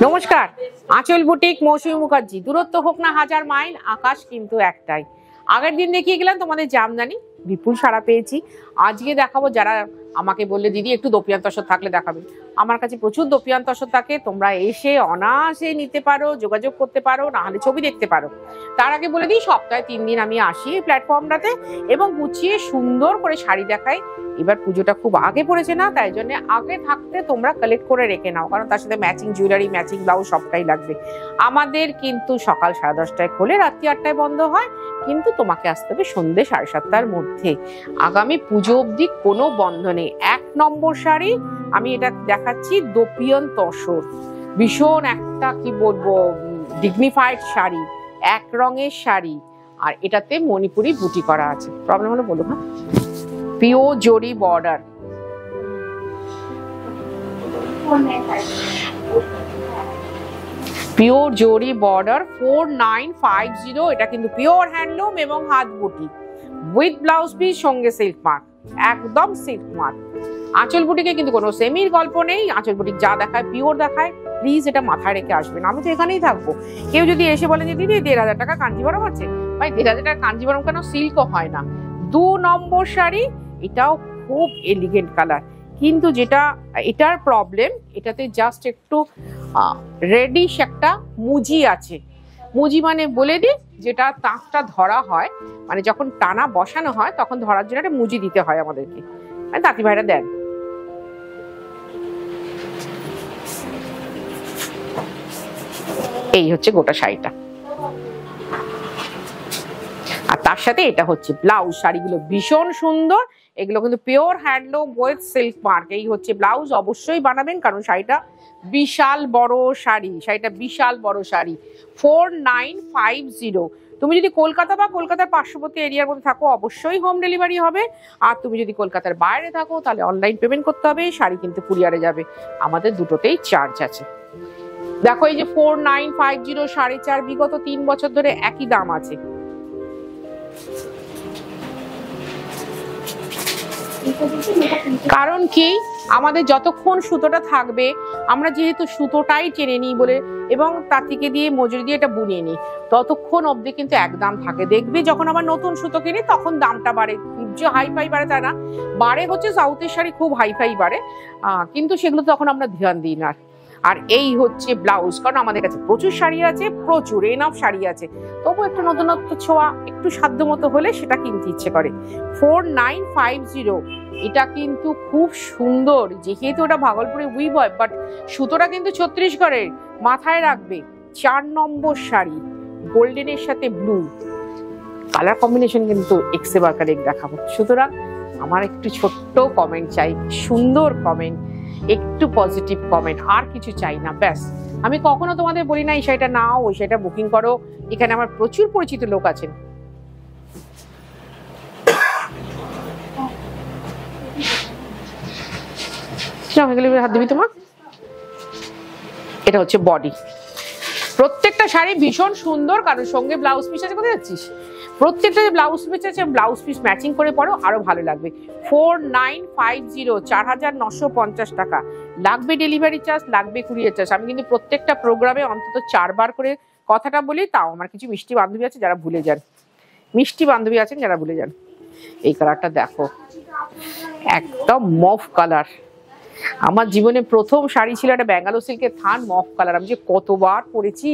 নমস্কার, আঁচল বুটিক মৌসুমী মুখার্জি। দূরত্ব হোক না হাজার মাইল, আকাশ কিন্তু একটাই। আগের দিন দেখিয়ে গেলাম তোমাদের জামদানি, বিপুল সাড়া পেয়েছি। আজকে দেখাবো যারা আমাকে বললে দিদি একটু দোপিয়ান তসর থাকলে দেখাবে। আমার কাছে প্রচুর দোপিয়ান তসর থাকে, তোমরা এসে অনায়াসে নিতে পারো, যোগাযোগ করতে পারো, না হলে ছবি দেখতে পারো। তার আগে বলে দিই, সপ্তাহে 3 দিন আমি আসি এই প্ল্যাটফর্মটাতে এবং গুছিয়ে সুন্দর করে শাড়ি দেখাই। এবার পুজোটা খুব আগে পড়েছে না, তাই জন্য আগে থাকতে তোমরা কালেক্ট করে রেখে নাও, কারণ তার সাথে ম্যাচিং জুয়েলারি, ম্যাচিং ব্লাউজ সবটাই লাগবে। আমাদের কিন্তু সকাল 10:30টায় খোলে, রাত্রি 8টায় বন্ধ হয়, কিন্তু তোমাকে আসতে হবে সন্ধ্যে 7:30টার মধ্যে। আগামী পুজো অবধি কোনো বন্ধ নেই। 1 নম্বর শাড়ি আমি এটা দেখাচ্ছি, দোপিয়ান তসর, ভীষণ একটা কি বলবো ডিগনিফাইড শাড়ি, এক রঙের শাড়ি, আর এটাতে মণিপুরি বুটি করা আছে। প্রবলেম হলে বলো। হ্যাঁ, পিওর জরি বর্ডার, পিওর জরি বর্ডার 4950। এটা কিন্তু পিওর হ্যান্ডলুম এবং হাত বুটি উইথ ব্লাউজ পিস, সঙ্গে সিল্ক মার্ক, একদম সিল্ক মার্ক। আঁচল বুটিকে কিন্তু কোনো সেমির গল্প নেই। আঁচল বুটিক যা দেখায় পিওর দেখায়। প্লিজ এটা মাথায় রেখে আসবেন, আমি তো এখানেই থাকবো। কেউ যদি এসে বলে যে দিদি 1,500 টাকা কাঞ্জিবরম আছে, ভাই 1,500 টাকা কাঞ্জিবরম কেন, সিল্কও হয় না। 2 নম্বর শাড়ি, এটাও খুব এলিগেন্ট কালার, কিন্তু যেটা এটার প্রবলেম, এটাতে জাস্ট একটু রেডিশ একটা মুজি আছে। মুজি মানে বলে দিই, যেটা তাঁতটা ধরা হয়, মানে যখন টানা বসানো হয় তখন ধরার জন্য একটা মুজি দিতে হয় আমাদেরকে, তাঁতি ভাইরা দেন। এই হচ্ছে গোটা শাড়িটা, আর তার সাথে এটা হচ্ছে ব্লাউজ। শাড়িগুলো ভীষণ সুন্দর, এগুলো কিন্তু pure handloom with silk mark. এই হচ্ছে ব্লাউজ, অবশ্যই বানাবেন কারণ শাড়িটা বিশাল বড় শাড়ি, শাড়িটা বিশাল বড় শাড়ি। 4950। তুমি যদি কলকাতা বা কলকাতার পার্শ্ববর্তী এরিয়ার মধ্যে থাকো, অবশ্যই হোম ডেলিভারি হবে। আর তুমি যদি কলকাতার বাইরে থাকো, তাহলে অনলাইন পেমেন্ট করতে হবে। শাড়ি কিন্তু কুরিয়ারে যাবে, আমাদের দুটোতেই চার্জ আছে। দেখো এই যে 4950, 4.5, বিগত 3 বছর ধরে একই দাম আছে। কারণ কি, আমাদের যতক্ষণ সুতোটা থাকবে, আমরা যেহেতু সুতোটাই টেনে নিই বলে এবং তাঁতিকে দিয়ে মজুরি দিয়ে এটা বুনিয়ে নিই, ততক্ষণ অবধি কিন্তু এক দাম থাকে। দেখবে যখন আবার নতুন সুতো কিনি তখন দামটা বাড়ে, যে হাইফাই বাড়ে তা না, বাড়ে হচ্ছে সাউথের শাড়ি খুব হাইফাই বাড়ে, কিন্তু সেগুলো তখন আমরা ধ্যান দিই না। আর এই হচ্ছে ব্লাউজ, কারণ আমাদের কাছে প্রচুর শাড়ি আছে, প্রচুর এনাফ শাড়ি আছে, তবু একটু নতুনত্ব ছোঁয়া, একটু সাধ্য মতো হলে সেটা কিনতে ইচ্ছে করে। 4950, এটা কিন্তু খুব সুন্দর, যেহেতু ওটা ভাগলপুরে উইভ হয়, বাট সুতোটা কিন্তু ছত্তিশগড়ের, মাথায় রাখবে। 4 নম্বর শাড়ি, গোল্ডেনের সাথে ব্লু কালার কম্বিনেশন কিন্তু এক্সেবার কালেক দেখাবো। সুতরাং আমার একটু ছোট্ট কমেন্ট চাই, সুন্দর কমেন্ট, একটু পজিটিভ কমেন্ট, আর কিছু চাই না, ব্যাস। আমি কখনো তোমাদের বলি না এই শাড়িটা নাও, ওই শাড়িটা বুকিং করো। এখানে আমার প্রচুর পরিচিত লোক আছেন। হাত দিবি তোমার। এটা হচ্ছে বডি, প্রত্যেকটা শাড়ি ভীষণ সুন্দর, কারণ সঙ্গে ব্লাউজ পিস আছে। কোথায় যাচ্ছিস? প্রত্যেকটা ব্লাউজ পিস আছে, ব্লাউজ পিস ম্যাচিং করে পরো, আরো ভালো লাগবে। 4950, 4950 টাকা। লাগবে ডেলিভারি চার্জ, লাগবে কুরিয়ার চার্জ। আমি কিন্তু প্রত্যেকটা প্রোগ্রামে অন্তত 4 বার করে কথাটা বলি, তাও আমার কিছু মিষ্টি বান্ধবী আছে যারা ভুলে যান, মিষ্টি বান্ধবী আছেন যারা ভুলে যান। এই কালারটা দেখো, একদম মফ কালার। আমার জীবনে প্রথম শাড়ি ছিল একটা ব্যাঙ্গালোর সিল্কের থান মফ কালার। আমি যে কতবার পরেছি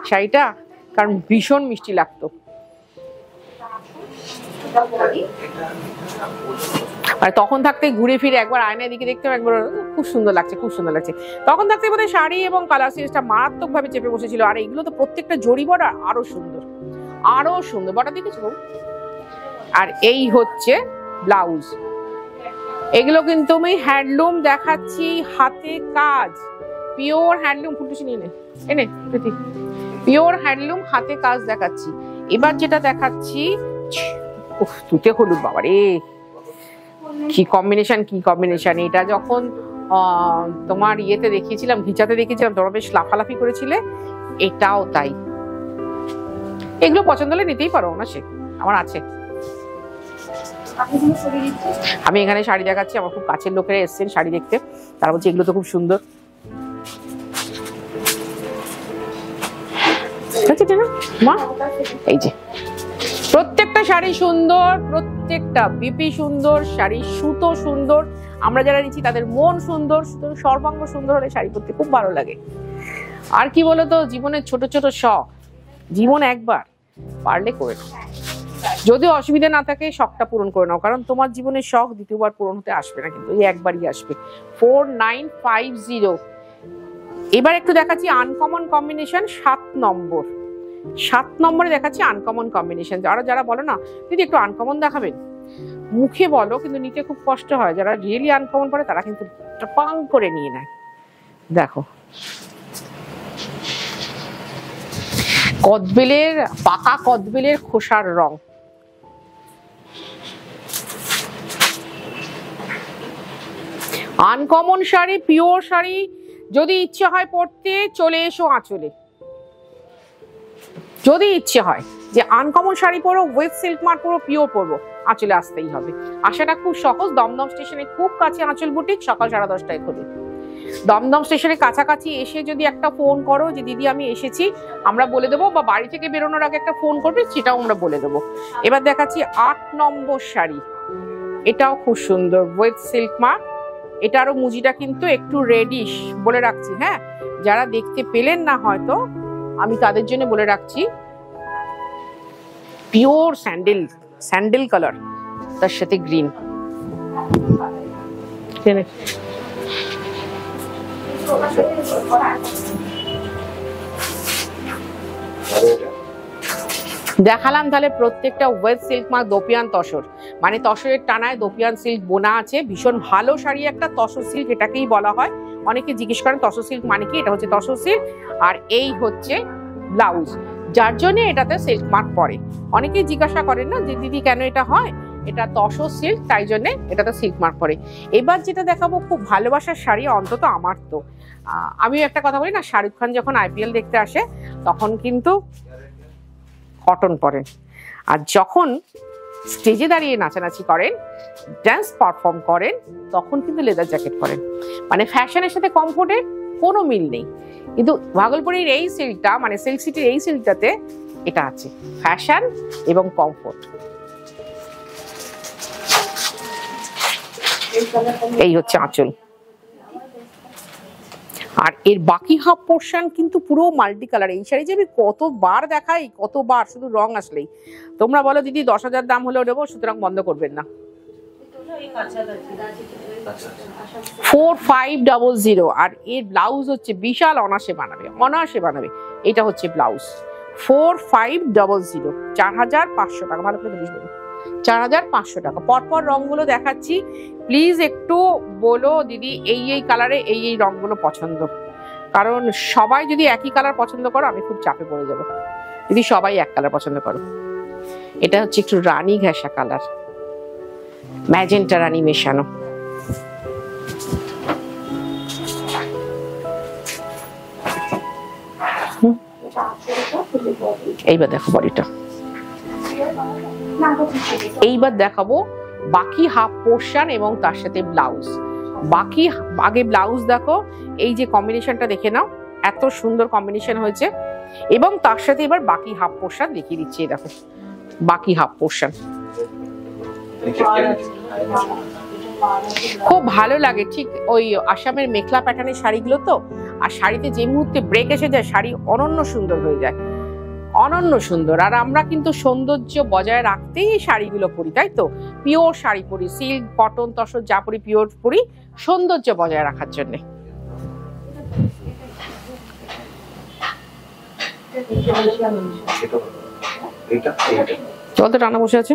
শাড়িটা, কারণ ভীষণ মিষ্টি লাগতো। আর তখন থাকতে ঘুরে ফিরে একবার আয়নায় দিকে দেখতে, একবার খুব সুন্দর লাগছে, খুব সুন্দর লাগছে। তখন থাকতে বোধহয় শাড়ি এবং কালার সিরিজটা মারাত্মক ভাবে চেপে বসেছিল। আর এগুলো তো প্রত্যেকটা জরি বর্ডার, আরো সুন্দর, আরো সুন্দর বর্ডার দেখেছো। আর এই হচ্ছে ব্লাউজ। এগুলো কিন্তু আমি হ্যান্ডলুম দেখাচ্ছি, হাতে কাজ, পিওর হ্যান্ডলুম। ফুলটুসি নিয়ে এনে পিওর হ্যান্ডলুম, হাতে কাজ দেখাচ্ছি। এবার যেটা দেখাচ্ছি, তুতে হলুদ, বাবা রে কি কম্বিনেশন, কি কম্বিনেশন। এটা যখন তোমার ইয়েতে দেখিয়েছিলাম, ঘিচাতে দেখিয়েছিলাম, তোমরা বেশ লাফালাফি করেছিলে, এটাও তাই। এগুলো পছন্দ হলে নিতেই পারো না, সে আমার আছে। আমি এখানে শাড়ি দেখাচ্ছি, আমার খুব কাছের লোকেরা এসেছেন শাড়ি দেখতে, তারা বলছে এগুলো তো খুব সুন্দর। মা এই যে প্রত্যেকটা শাড়ি সুন্দর, প্রত্যেকটা বিপি সুন্দর, শাড়ি সুতো সুন্দর, আমরা যারা নিচ্ছি তাদের মন সুন্দর, সর্বাঙ্গ সুন্দর হলে শাড়ি পরতে খুব ভালো লাগে। আর কি বলতো, জীবনের ছোট ছোট শখ, জীবন একবার, পারলে করে নাও, যদি অসুবিধা না থাকে শখটা পূরণ করে নাও, কারণ তোমার জীবনের শখ দ্বিতীয়বার পূরণ হতে আসবে না, কিন্তু এই একবারই আসবে। 4950। এবার একটু দেখাচ্ছি আনকমন কম্বিনেশন 7 নম্বর। 7 নম্বরে দেখাচ্ছি আনকমন কম্বিনেশন। যারা বলো না দিদি একটু আনকমন দেখাবেন, মুখে বলো কিন্তু নিতে খুব কষ্ট হয়, যারা রিয়েলি আনকমন পড়ে তারা কিন্তু পাং করে নিয়ে নেয়। দেখো কদবেলের, পাকা কদবেলের খোসার রং, আনকমন শাড়ি, পিওর শাড়ি। যদি ইচ্ছে হয় পড়তে, চলে এসো আঁচলে। যদি ইচ্ছে হয় যে আনকমন শাড়ি পরো, ওয়েব সিল্ক মার্ক পরো, পিওর পরবো, আঁচলে আসতেই হবে। আসাটা খুব সহজ, দমদম স্টেশনের খুব কাছে আঁচল বুটিক, সকাল 10:30টায় খোলে। দমদম স্টেশনের কাছাকাছি এসে যদি একটা ফোন করো যে দিদি আমি এসেছি, আমরা বলে দেবো, বা বাড়ি থেকে বেরোনোর আগে একটা ফোন করবে, সেটাও আমরা বলে দেবো। এবার দেখাচ্ছি 8 নম্বর শাড়ি, এটাও খুব সুন্দর, ওয়েব সিল্ক মার্ক। এটারও মুজিটা কিন্তু একটু রেডিশ, বলে রাখছি হ্যাঁ, যারা দেখতে পেলেন না হয়তো, আমি তাদের জন্য বলে রাখছি, পিওর স্যান্ডেল কালার, তার সাথে গ্রিন। দেখালাম তাহলে প্রত্যেকটা web silk mark dupion tussar, মানে তসরের টানায় দোপিয়ান সিল্ক বোনা আছে, ভীষণ ভালো শাড়ি একটা, তসর সিল্ক এটাকেই বলা হয়। অনেকে জিজ্ঞেস করেন তসর সিল্ক মানে কি, এটা হচ্ছে তসর সিল্ক, আর এই হচ্ছে ব্লাউজ, যার জন্য এটাতে সিল্ক মার্ক পড়ে। অনেকেই জিজ্ঞাসা করেন না যে দিদি কেন এটা হয়, এটা তসর সিল্ক, তাই জন্য এটাতে সিল্ক মার্ক পড়ে। এবার যেটা দেখাবো খুব ভালোবাসার শাড়ি, অন্তত আমার তো, আমিও একটা কথা বলি না, শাহরুখ খান যখন IPL দেখতে আসে তখন কিন্তু কটন পরেন, আর যখন স্টেজে দাঁড়িয়ে নাচানাচি করেন, ডান্স পারফর্ম করেন, তখন কিন্তু লেদার জ্যাকেট পরেন। মানে ফ্যাশনের সাথে কমফোর্টের কোনো মিল নেই, কিন্তু ভাগলপুরের এই সিল্কটা, মানে সিল্ক সিটির এই সিল্কটাতে এটা আছে, ফ্যাশন এবং কমফোর্ট। এই হচ্ছে আঁচল, আর এর বাকি হাফ পোর্শন কিন্তু পুরো মাল্টি কালার। এই শাড়ি যে আমি কতবার দেখাই, কতবার, শুধু রং আসলেই তোমরা বলো দিদি 10,000 দাম হলেও দেবো, সুতরাং বন্ধ করবেন না। 4500। আর এর ব্লাউজ হচ্ছে বিশাল, অনাসে বানাবে। এটা হচ্ছে ব্লাউজ 4500, 4500 টাকা। ভালো করে বুঝবে, 4500 টাকা। পরপর রংগুলো দেখাচ্ছি, প্লিজ একটু বলো দিদি এই কালারে এই রংগুলো পছন্দ, কারণ সবাই যদি একই কালার পছন্দ করো আমি খুব চাপে পড়ে যাব। যদি সবাই এক কালার পছন্দ করো, এটা হচ্ছে একটু রানী ঘেঁষা কালার, ম্যাজেন্টা রানী মেশানো। এইবার দেখো বডিটা, এইবার দেখাবো বাকি হাফ পোর্শন এবং তার সাথে ব্লাউজ। আগে ব্লাউজ দেখো, এই যে কম্বিনেশনটা দেখে নাও, এত সুন্দর কম্বিনেশন হয়েছে, এবং তার সাথে এবার বাকি হাফ পোর্শন দেখিয়ে দিচ্ছি। দেখো বাকি হাফ পোর্শন খুব ভালো লাগে, ঠিক ওই আসামের মেখলা প্যাটার্নের শাড়িগুলো তো, আর শাড়িতে যে মুহূর্তে ব্রেক এসে যায় শাড়ি অনন্য সুন্দর হয়ে যায়, অনন্য সুন্দর। আর আমরা কিন্তু সৌন্দর্য বজায় রাখতেই এই শাড়িগুলো পরি, তাই তো, পিওর শাড়ি পরি, সিল্ক কটন তসর যা পরি পিওর পরি, সৌন্দর্য বজায় রাখার জন্য। চলতে রান্না বসে আছে,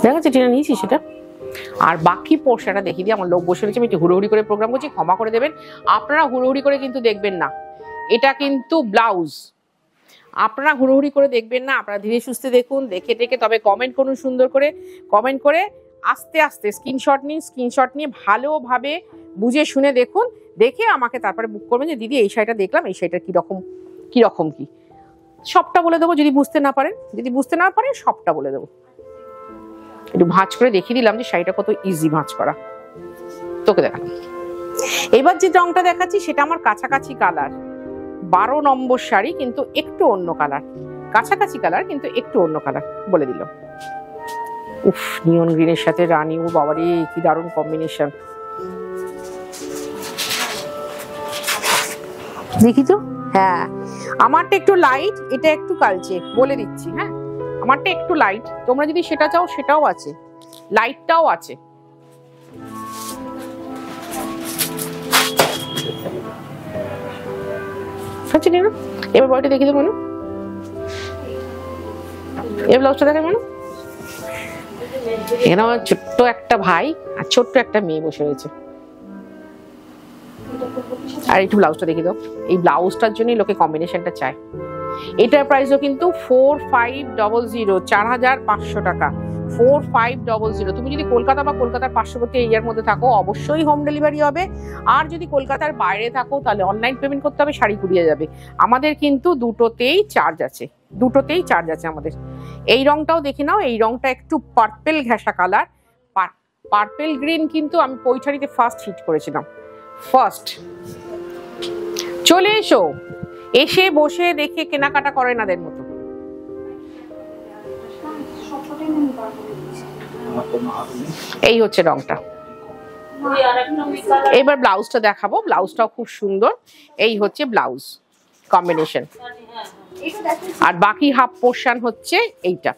দেখা যাচ্ছে টিনা নিয়েছি সেটা। আর বাকি পোর্শনটা দেখিয়ে দিয়ে, আমার লোক বসে রয়েছে, আমি একটু হুড়োহুড়ি করে প্রোগ্রাম করছি, ক্ষমা করে দেবেন। আপনারা হুড়োহুড়ি করে কিন্তু দেখবেন না, এটা কিন্তু ব্লাউজ, আপনারা হুড়োহুড়ি করে দেখবেন না, আপনারা ধীরে সুস্থে দেখুন, দেখে তবে কমেন্ট করুন, সুন্দর করে কমেন্ট করে আস্তে আস্তে স্ক্রিনশট নিন, স্ক্রিনশট নিয়ে ভালোভাবে বুঝে শুনে দেখুন, দেখে আমাকে তারপরে বুক করবেন যে দিদি এই শাড়িটা দেখলাম, এই শাড়িটা কিরকম কি, সবটা বলে দেবো। যদি বুঝতে না পারেন সবটা বলে দেবো। একটু ভাঁজ করে দেখিয়ে দিলাম যে শাড়িটা কত ইজি ভাঁজ করা, তোকে দেখালাম। এবার যে রংটা দেখাচ্ছি সেটা আমার কাছাকাছি কালার, 12 নম্বর শাড়ি, কিন্তু একটু অন্য কালার, কাছাকাছি কালার কিন্তু একটু অন্য কালার বলে দিল। উফ, নিয়ন গ্রিনের সাথে রানী, ও বাবারে কি দারুণ কম্বিনেশন। দেখি তো, হ্যাঁ আমারটা একটু লাইট, এটা একটু কালচে, বলে দিচ্ছি। হ্যাঁ আমারটা একটু লাইট, তোমরা যদি সেটা চাও সেটাও আছে, লাইটটাও আছে। এবার বডিটা দেখি তো মানু, এবার ব্লাউজটা দেখে মানু। এখানে আমার ছোট্ট একটা ভাই আর ছোট্ট একটা মেয়ে বসে রয়েছে। আর একটু ব্লাউজটা দেখি দাও, এই ব্লাউজটার জন্যই লোকে কম্বিনেশনটা চায়। এটার প্রাইসও কিন্তু 4500, 4500 টাকা, 4500। তুমি যদি কলকাতা বা কলকাতার পার্শ্ববর্তী এরিয়ার মধ্যে থাকো অবশ্যই হোম ডেলিভারি হবে, আর যদি কলকাতার বাইরে থাকো তাহলে অনলাইন পেমেন্ট করতে হবে, শাড়ি কুরিয়ে যাবে। আমাদের কিন্তু দুটোতেই চার্জ আছে, দুটোতেই চার্জ আছে আমাদের। এই রংটাও দেখে নাও, এই রংটা একটু পার্পেল ঘেঁষা কালার, পার্পেল গ্রিন কিন্তু আমি পৈঠারিতে ফার্স্ট হিট করেছিলাম, ফার্স্ট। চলে এসো, এসে বসে দেখে কেনাকাটা করে নাদের মতো। এই হচ্ছে রংটা। এবার ব্লাউজটা দেখাবো, ব্লাউজটাও খুব সুন্দর। এই হচ্ছে ব্লাউজ কম্বিনেশন, আর বাকি হাফ পোর্শন হচ্ছে এইটা।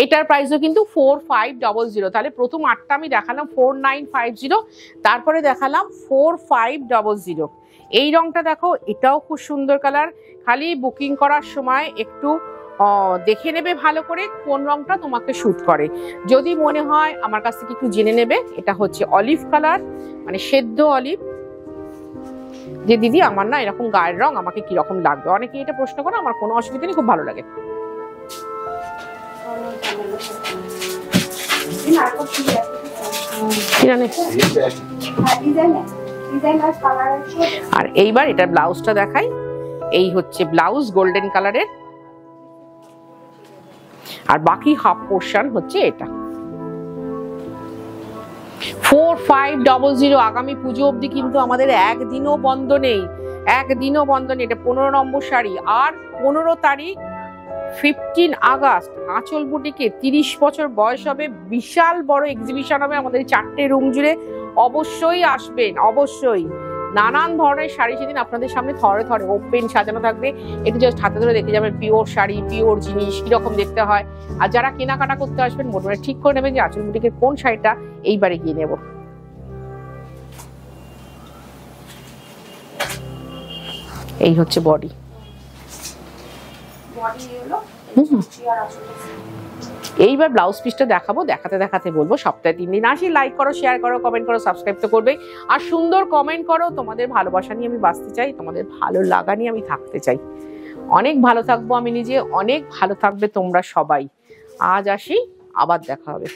এটার প্রাইসও কিন্তু 4500। তাহলে প্রথম 8টা আমি দেখালাম 4950, তারপরে দেখালাম 4500। এই রংটা দেখো, এটাও খুব সুন্দর কালার। খালি বুকিং করার সময় একটু দেখে নেবে ভালো করে কোন রংটা তোমাকে শুট করে। যদি মনে হয় আমার কাছ থেকে একটু জেনে নেবে। এটা হচ্ছে অলিভ কালার, মানে সেদ্ধ অলিভ। যে দিদি আমার না এরকম গায়ের রং, আমাকে কিরকম লাগবে, অনেকে এটা প্রশ্ন করে, আমার কোনো অসুবিধা নেই, খুব ভালো লাগে। আর এইবার এটা ব্লাউজটা দেখাই। এই হচ্ছে ব্লাউজ গোল্ডেন কালারের, আর বাকি হাফ পোর্শন হচ্ছে এটা। 4500। আগামী পুজো অবধি কিন্তু আমাদের একদিনও বন্ধ নেই, একদিনও বন্ধ নেই। এটা 15 নম্বর শাড়ি। আর 15 তারিখ 15 আগস্ট আঁচল বুটিকে 30 বছর বয়স হবে, বিশাল বড় এক্সিবিশন হবে আমাদের 4টে রুম জুড়ে। অবশ্যই আসবেন, অবশ্যই। নানান ধরনের শাড়ি সেদিন আপনাদের সামনে থরে থরে ওপেন সাজানো থাকবে। একটু জাস্ট হাতে ধরে দেখে যাবেন পিওর শাড়ি, পিওর জিনিস কিরকম দেখতে হয়। আর যারা কেনাকাটা করতে আসবেন মোটামুটি ঠিক করে নেবেন যে আঁচল বুটিকের কোন শাড়িটা এইবারে গিয়ে নেব। এই হচ্ছে বডি। এইবার ব্লাউজ পিসটা দেখাবো, দেখাতে দেখাতে বলবো সপ্তাহে 3 দিন আসি। লাইক করো, শেয়ার করো, কমেন্ট করো, সাবস্ক্রাইব তো করবে। আর সুন্দর কমেন্ট করো, তোমাদের ভালোবাসা নিয়ে আমি বাঁচতে চাই, তোমাদের ভালো লাগা নিয়ে আমি থাকতে চাই। অনেক ভালো থাকবো আমি নিজে, অনেক ভালো থাকবে তোমরা সবাই। আজ আসি, আবার দেখা হবে।